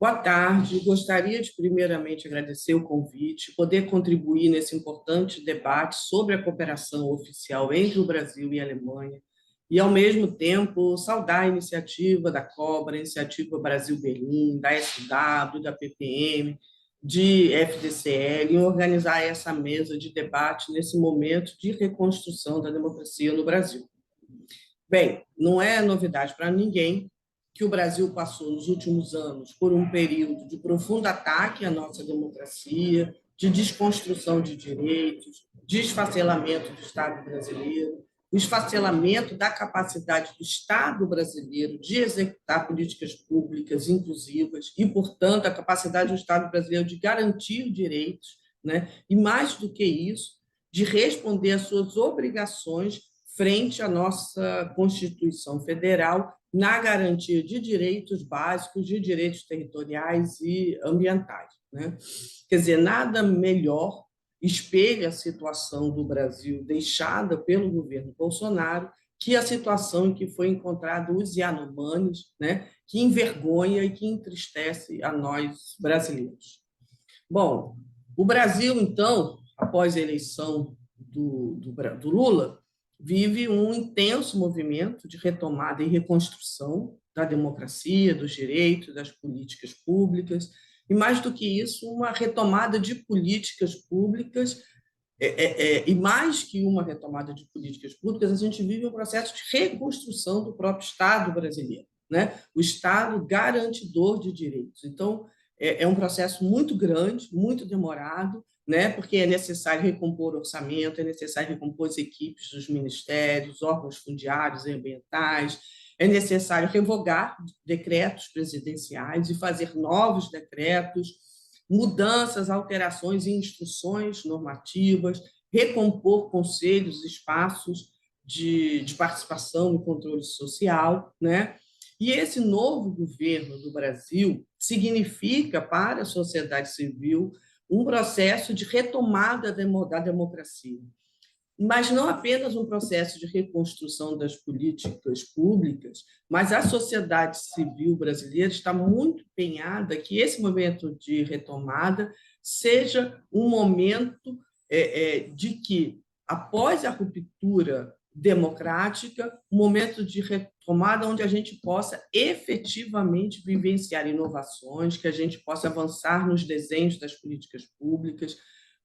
Boa tarde. Gostaria de, primeiramente, agradecer o convite, poder contribuir nesse importante debate sobre a cooperação oficial entre o Brasil e a Alemanha, e, ao mesmo tempo, saudar a iniciativa da COBRA, a iniciativa Brasil-Berlim, da SW, da PPM, de FDCL, em organizar essa mesa de debate nesse momento de reconstrução da democracia no Brasil. Bem, não é novidade para ninguém que o Brasil passou nos últimos anos por um período de profundo ataque à nossa democracia, de desconstrução de direitos, de esfacelamento do Estado brasileiro, o esfacelamento da capacidade do Estado brasileiro de executar políticas públicas inclusivas e, portanto, a capacidade do Estado brasileiro de garantir direitos, né? E, mais do que isso, de responder às suas obrigações frente à nossa Constituição Federal na garantia de direitos básicos, de direitos territoriais e ambientais, né? Quer dizer, nada melhor espelha a situação do Brasil deixada pelo governo Bolsonaro que a situação em que foi encontrado os Yanomamis, né? Que envergonha e que entristece a nós brasileiros. Bom, o Brasil, então, após a eleição do Lula, vive um intenso movimento de retomada e reconstrução da democracia, dos direitos, das políticas públicas, e, mais do que isso, uma retomada de políticas públicas, e mais que uma retomada de políticas públicas, a gente vive um processo de reconstrução do próprio Estado brasileiro, né? O Estado garantidor de direitos. Então, é um processo muito grande, muito demorado, né? Porque é necessário recompor o orçamento, é necessário recompor as equipes dos ministérios, órgãos fundiários e ambientais, é necessário revogar decretos presidenciais e fazer novos decretos, mudanças, alterações e instruções normativas, recompor conselhos, espaços de participação e controle social, né? E esse novo governo do Brasil significa para a sociedade civil um processo de retomada da democracia, mas não apenas um processo de reconstrução das políticas públicas, mas a sociedade civil brasileira está muito empenhada que esse momento de retomada seja um momento de que, após a ruptura democrática, um momento de retomada onde a gente possa efetivamente vivenciar inovações, que a gente possa avançar nos desenhos das políticas públicas,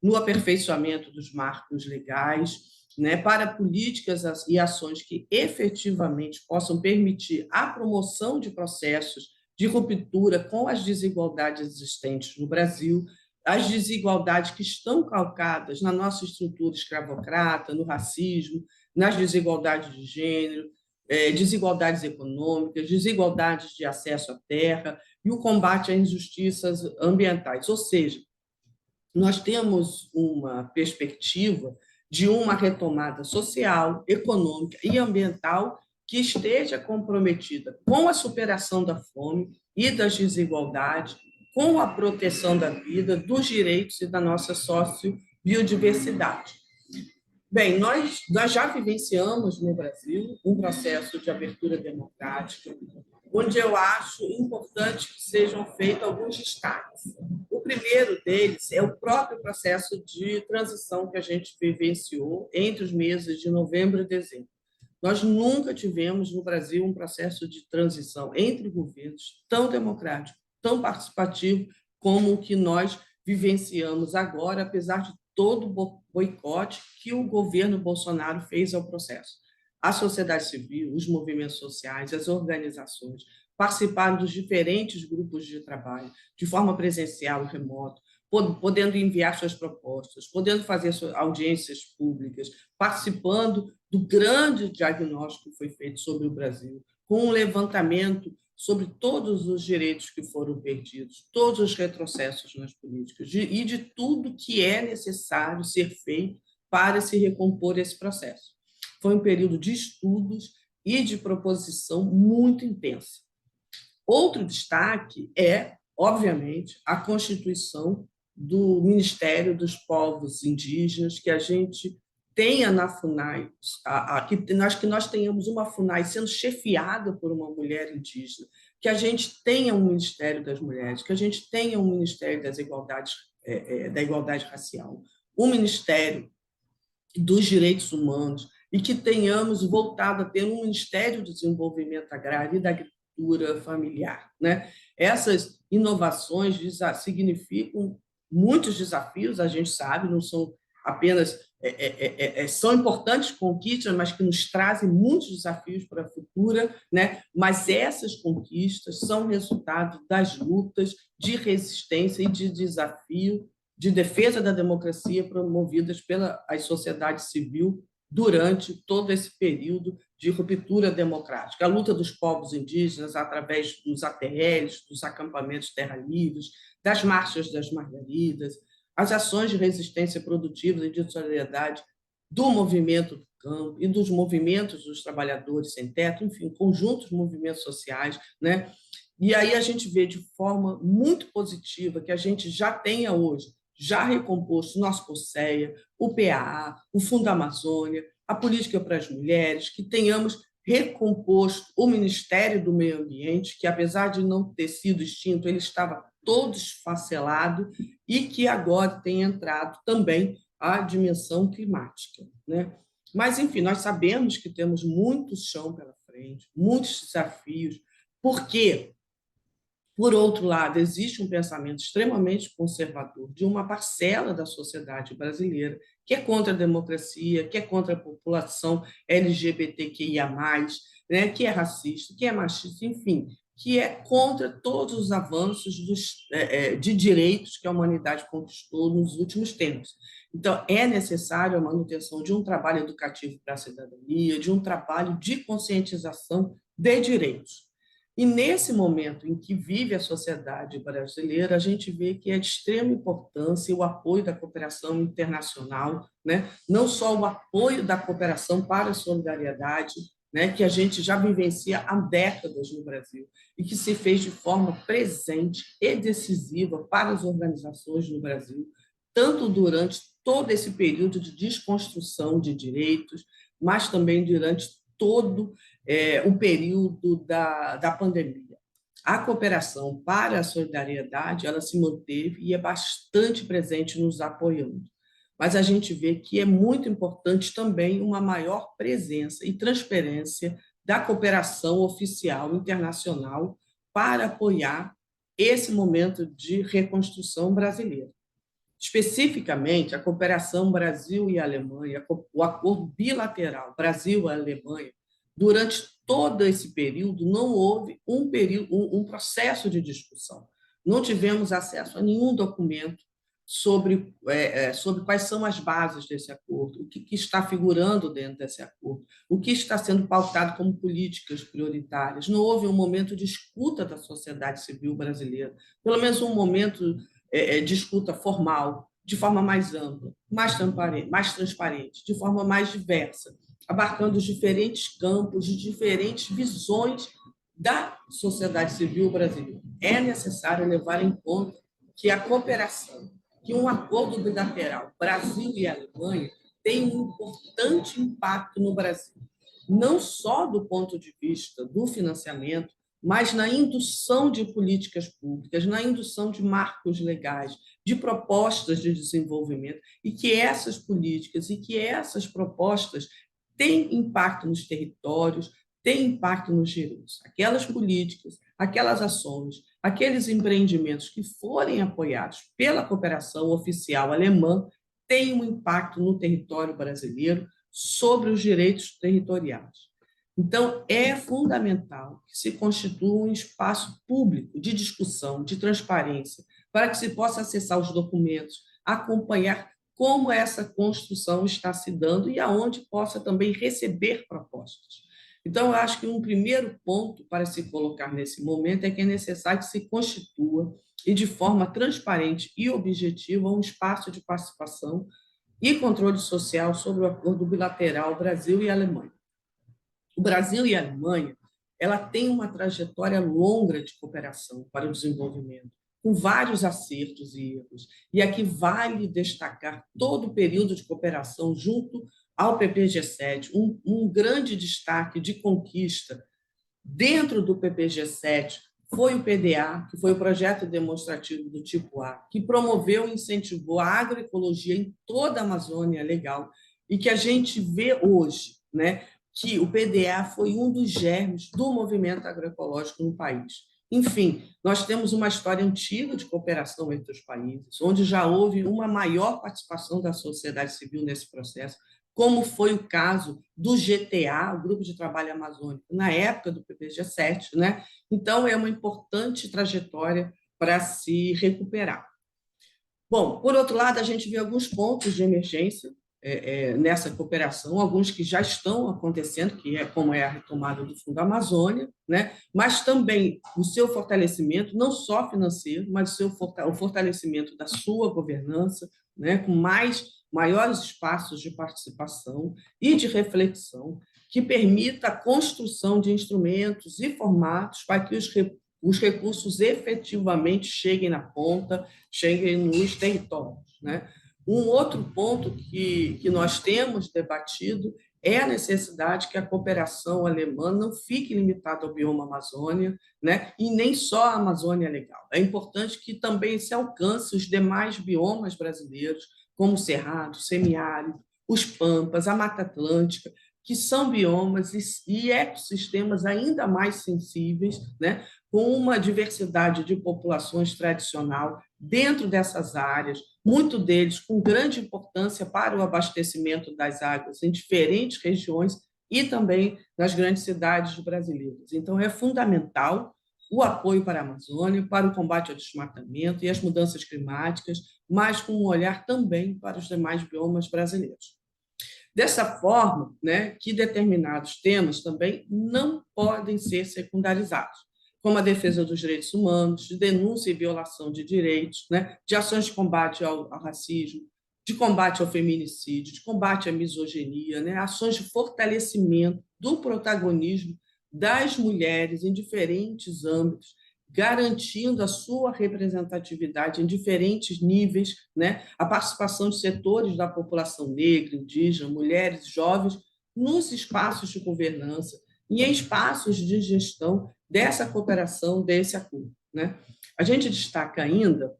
no aperfeiçoamento dos marcos legais, né, para políticas e ações que efetivamente possam permitir a promoção de processos de ruptura com as desigualdades existentes no Brasil, as desigualdades que estão calcadas na nossa estrutura escravocrata, no racismo, nas desigualdades de gênero, desigualdades econômicas, desigualdades de acesso à terra e o combate a injustiças ambientais. Ou seja, nós temos uma perspectiva de uma retomada social, econômica e ambiental que esteja comprometida com a superação da fome e das desigualdades, com a proteção da vida, dos direitos e da nossa sociobiodiversidade. Bem, nós já vivenciamos no Brasil um processo de abertura democrática, onde eu acho importante que sejam feitos alguns destaques. O primeiro deles é o próprio processo de transição que a gente vivenciou entre os meses de novembro e dezembro. Nós nunca tivemos no Brasil um processo de transição entre governos tão democrático, tão participativo como o que nós vivenciamos agora, apesar de todo o boicote que o governo Bolsonaro fez ao processo. A sociedade civil, os movimentos sociais, as organizações participaram dos diferentes grupos de trabalho, de forma presencial e remoto, podendo enviar suas propostas, podendo fazer audiências públicas, participando do grande diagnóstico que foi feito sobre o Brasil, com um levantamento sobre todos os direitos que foram perdidos, todos os retrocessos nas políticas e de tudo que é necessário ser feito para se recompor esse processo. Foi um período de estudos e de proposição muito intensa. Outro destaque é, obviamente, a constituição do Ministério dos Povos Indígenas, que a gente tenha na FUNAI, que nós tenhamos uma FUNAI sendo chefiada por uma mulher indígena, que a gente tenha um Ministério das Mulheres, que a gente tenha um Ministério da Igualdade Racial, um Ministério dos Direitos Humanos, e que tenhamos voltado a ter um Ministério do Desenvolvimento Agrário e da Agricultura Familiar, né? Essas inovações significam muitos desafios, a gente sabe, não são apenas são importantes conquistas, mas que nos trazem muitos desafios para a futura, né? Mas essas conquistas são resultado das lutas de resistência e de desafio de defesa da democracia promovidas pela sociedade civil durante todo esse período de ruptura democrática. A luta dos povos indígenas através dos ATLs, dos acampamentos terra livres, das marchas das margaridas, as ações de resistência produtiva e de solidariedade do movimento do campo e dos movimentos dos trabalhadores sem teto, enfim, conjuntos de movimentos sociais, né? E aí a gente vê de forma muito positiva que a gente já tenha hoje, já recomposto o nosso POSEA, o PAA, o Fundo Amazônia, a política para as mulheres, que tenhamos recomposto o Ministério do Meio Ambiente, que, apesar de não ter sido extinto, ele estava todo esfacelado e que agora tem entrado também a dimensão climática, né? Mas, enfim, nós sabemos que temos muito chão pela frente, muitos desafios, porque, por outro lado, existe um pensamento extremamente conservador de uma parcela da sociedade brasileira que é contra a democracia, que é contra a população LGBTQIA+, né, que é racista, que é machista, enfim, que é contra todos os avanços de direitos que a humanidade conquistou nos últimos tempos. Então, é necessário a manutenção de um trabalho educativo para a cidadania, de um trabalho de conscientização de direitos. E nesse momento em que vive a sociedade brasileira, a gente vê que é de extrema importância o apoio da cooperação internacional, né? Não só o apoio da cooperação para a solidariedade, né? Que a gente já vivencia há décadas no Brasil e que se fez de forma presente e decisiva para as organizações no Brasil, tanto durante todo esse período de desconstrução de direitos, mas também durante todo o período da pandemia. A cooperação para a solidariedade ela se manteve e é bastante presente nos apoiando. Mas a gente vê que é muito importante também uma maior presença e transferência da cooperação oficial internacional para apoiar esse momento de reconstrução brasileira. Especificamente, a cooperação Brasil e Alemanha, o acordo bilateral Brasil-Alemanha, durante todo esse período, não houve um processo de discussão. Não tivemos acesso a nenhum documento sobre quais são as bases desse acordo, o que está figurando dentro desse acordo, o que está sendo pautado como políticas prioritárias. Não houve um momento de escuta da sociedade civil brasileira, pelo menos um momento de escuta formal, de forma mais ampla, mais transparente, de forma mais diversa, abarcando os diferentes campos, de diferentes visões da sociedade civil brasileira. É necessário levar em conta que a cooperação, que um acordo bilateral Brasil e Alemanha tem um importante impacto no Brasil, não só do ponto de vista do financiamento, mas na indução de políticas públicas, na indução de marcos legais, de propostas de desenvolvimento, e que essas políticas e que essas propostas têm impacto nos territórios, têm impacto nos direitos. Aquelas políticas, aquelas ações, aqueles empreendimentos que forem apoiados pela cooperação oficial alemã têm um impacto no território brasileiro sobre os direitos territoriais. Então, é fundamental que se constitua um espaço público de discussão, de transparência, para que se possa acessar os documentos, acompanhar como essa construção está se dando e aonde possa também receber propostas. Então, eu acho que um primeiro ponto para se colocar nesse momento é que é necessário que se constitua, e de forma transparente e objetiva, um espaço de participação e controle social sobre o acordo bilateral Brasil e Alemanha. O Brasil e a Alemanha ela tem uma trajetória longa de cooperação para o desenvolvimento, com vários acertos e erros. E aqui vale destacar todo o período de cooperação junto ao PPG-7, um grande destaque de conquista dentro do PPG-7 foi o PDA, que foi o projeto demonstrativo do tipo A, que promoveu e incentivou a agroecologia em toda a Amazônia Legal, e que a gente vê hoje, né, que o PDA foi um dos germes do movimento agroecológico no país. Enfim, nós temos uma história antiga de cooperação entre os países, onde já houve uma maior participação da sociedade civil nesse processo, como foi o caso do GTA, o Grupo de Trabalho Amazônico, na época do PPG-7, né? Então, é uma importante trajetória para se recuperar. Bom, por outro lado, a gente vê alguns pontos de emergência nessa cooperação, alguns que já estão acontecendo, que é como é a retomada do Fundo Amazônia, né? Mas também o seu fortalecimento, não só financeiro, mas o fortalecimento da sua governança, né? Com maiores espaços de participação e de reflexão, que permita a construção de instrumentos e formatos para que os recursos efetivamente cheguem na ponta, cheguem nos territórios, né? Um outro ponto que nós temos debatido é a necessidade que a cooperação alemã não fique limitada ao bioma Amazônia, né? E nem só a Amazônia Legal. É importante que também se alcance os demais biomas brasileiros, como o Cerrado, o Semiárido, os Pampas, a Mata Atlântica, que são biomas e ecossistemas ainda mais sensíveis, né? Com uma diversidade de populações tradicional dentro dessas áreas, muito deles com grande importância para o abastecimento das águas em diferentes regiões e também nas grandes cidades brasileiras. Então, é fundamental o apoio para a Amazônia, para o combate ao desmatamento e às mudanças climáticas, mas com um olhar também para os demais biomas brasileiros. Dessa forma, né, que determinados temas também não podem ser secundarizados, como a defesa dos direitos humanos, de denúncia e violação de direitos, né, de ações de combate ao racismo, de combate ao feminicídio, de combate à misoginia, né, ações de fortalecimento do protagonismo das mulheres em diferentes âmbitos, garantindo a sua representatividade em diferentes níveis, né? A participação de setores da população negra, indígena, mulheres, jovens, nos espaços de governança e em espaços de gestão dessa cooperação, desse acordo, né? A gente destaca ainda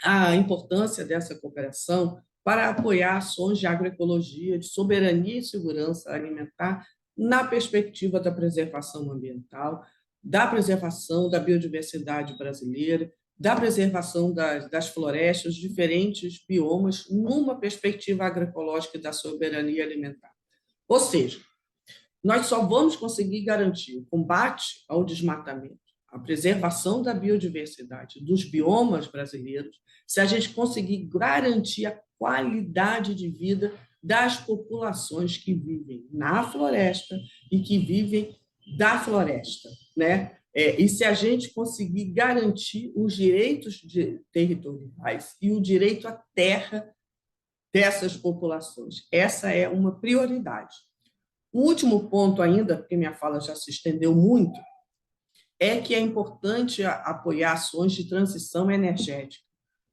a importância dessa cooperação para apoiar ações de agroecologia, de soberania e segurança alimentar na perspectiva da preservação ambiental, da preservação da biodiversidade brasileira, da preservação das florestas, diferentes biomas, numa perspectiva agroecológica e da soberania alimentar. Ou seja, nós só vamos conseguir garantir o combate ao desmatamento, a preservação da biodiversidade dos biomas brasileiros, se a gente conseguir garantir a qualidade de vida das populações que vivem na floresta e que vivem da floresta, né? E se a gente conseguir garantir os direitos territoriais e o direito à terra dessas populações. Essa é uma prioridade. O último ponto ainda, porque minha fala já se estendeu muito, é que é importante apoiar ações de transição energética,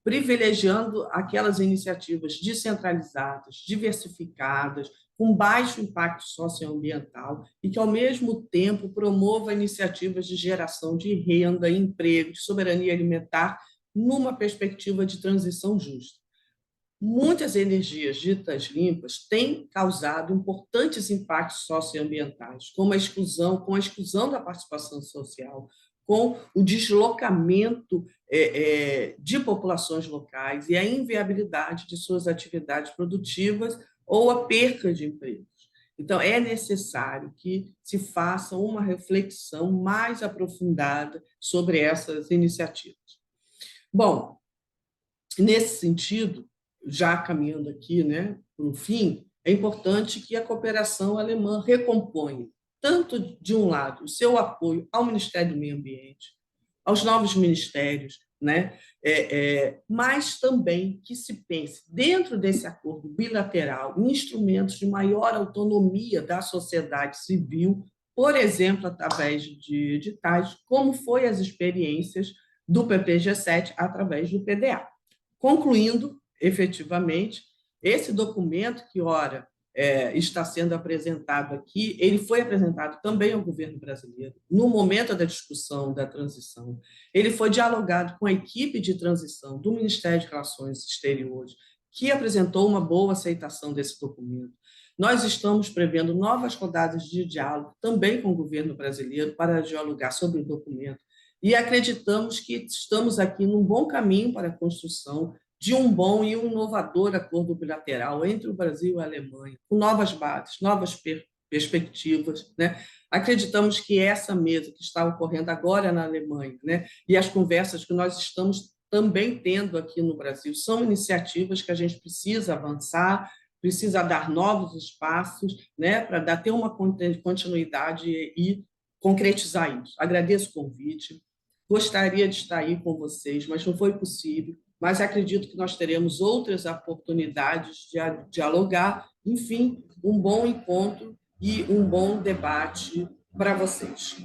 privilegiando aquelas iniciativas descentralizadas, diversificadas, com baixo impacto socioambiental e que, ao mesmo tempo, promova iniciativas de geração de renda, emprego, de soberania alimentar, numa perspectiva de transição justa. Muitas energias ditas limpas têm causado importantes impactos socioambientais, como com a exclusão da participação social, com o deslocamento de populações locais e a inviabilidade de suas atividades produtivas ou a perca de empregos. Então, é necessário que se faça uma reflexão mais aprofundada sobre essas iniciativas. Bom, nesse sentido, já caminhando aqui, né, para o fim, é importante que a cooperação alemã recomponha, tanto de um lado, o seu apoio ao Ministério do Meio Ambiente, aos novos ministérios, né, mas também que se pense, dentro desse acordo bilateral, em instrumentos de maior autonomia da sociedade civil, por exemplo, através de editais, como foi as experiências do PPG-7 através do PDA. Concluindo, efetivamente, esse documento que, ora, está sendo apresentado aqui, ele foi apresentado também ao governo brasileiro, no momento da discussão da transição. Ele foi dialogado com a equipe de transição do Ministério de Relações Exteriores, que apresentou uma boa aceitação desse documento. Nós estamos prevendo novas rodadas de diálogo também com o governo brasileiro para dialogar sobre o documento e acreditamos que estamos aqui num bom caminho para a construção de um bom e um inovador acordo bilateral entre o Brasil e a Alemanha, com novas bases, novas perspectivas, né? Acreditamos que essa mesa que está ocorrendo agora na Alemanha, né, e as conversas que nós estamos também tendo aqui no Brasil são iniciativas que a gente precisa avançar, precisa dar novos espaços, né, para ter uma continuidade e concretizar isso. Agradeço o convite, gostaria de estar aí com vocês, mas não foi possível, mas acredito que nós teremos outras oportunidades de dialogar, enfim, um bom encontro e um bom debate para vocês.